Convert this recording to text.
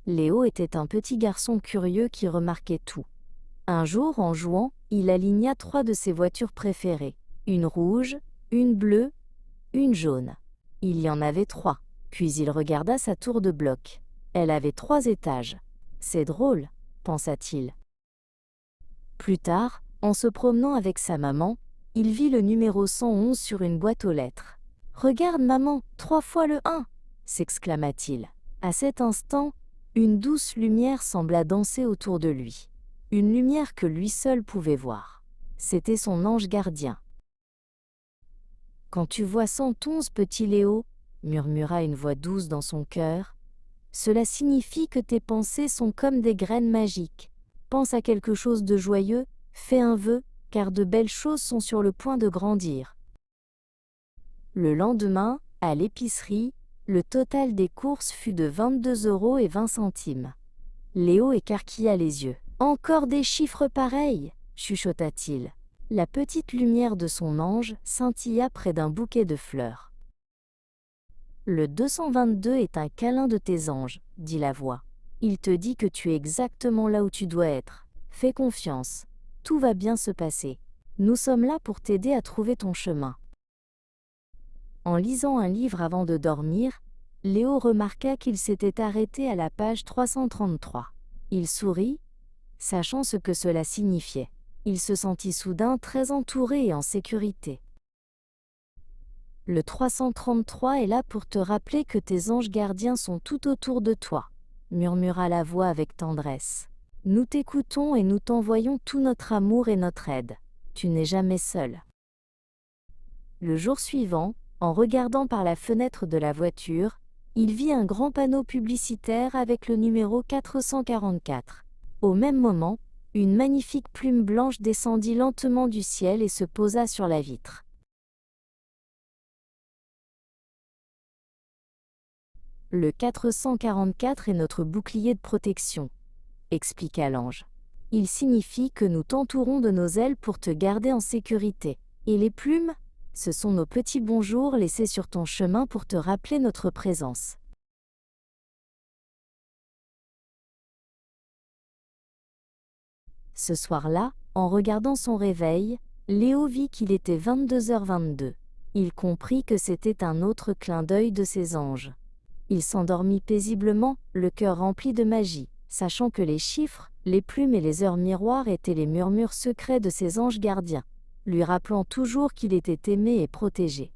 Léo était un petit garçon curieux qui remarquait tout. Un jour, en jouant, il aligna 3 de ses voitures préférées. Une rouge, une bleue, une jaune. Il y en avait 3. Puis il regarda sa tour de bloc. Elle avait 3 étages. C'est drôle, pensa-t-il. Plus tard, en se promenant avec sa maman, il vit le numéro 111 sur une boîte aux lettres. « Regarde, maman, 3 fois le 1 !» s'exclama-t-il. À cet instant, une douce lumière sembla danser autour de lui. Une lumière que lui seul pouvait voir. C'était son ange gardien. « Quand tu vois 111, petit Léo, » murmura une voix douce dans son cœur, « cela signifie que tes pensées sont comme des graines magiques. Pense à quelque chose de joyeux, fais un vœu, car de belles choses sont sur le point de grandir. » Le lendemain, à l'épicerie, le total des courses fut de 22,20 €. Léo écarquilla les yeux. « Encore des chiffres pareils !» chuchota-t-il. La petite lumière de son ange scintilla près d'un bouquet de fleurs. « Le 222 est un câlin de tes anges, » dit la voix. « Il te dit que tu es exactement là où tu dois être. Fais confiance, tout va bien se passer. Nous sommes là pour t'aider à trouver ton chemin. » En lisant un livre avant de dormir, Léo remarqua qu'il s'était arrêté à la page 333. Il sourit, sachant ce que cela signifiait. Il se sentit soudain très entouré et en sécurité. Le 333 est là pour te rappeler que tes anges gardiens sont tout autour de toi, murmura la voix avec tendresse. Nous t'écoutons et nous t'envoyons tout notre amour et notre aide. Tu n'es jamais seul. Le jour suivant, en regardant par la fenêtre de la voiture, il vit un grand panneau publicitaire avec le numéro 444. Au même moment, une magnifique plume blanche descendit lentement du ciel et se posa sur la vitre. Le 444 est notre bouclier de protection, expliqua l'ange. Il signifie que nous t'entourons de nos ailes pour te garder en sécurité. Et les plumes, ce sont nos petits bonjours laissés sur ton chemin pour te rappeler notre présence. Ce soir-là, en regardant son réveil, Léo vit qu'il était 22h22. Il comprit que c'était un autre clin d'œil de ses anges. Il s'endormit paisiblement, le cœur rempli de magie, sachant que les chiffres, les plumes et les heures miroirs étaient les murmures secrets de ses anges gardiens, lui rappelant toujours qu'il était aimé et protégé.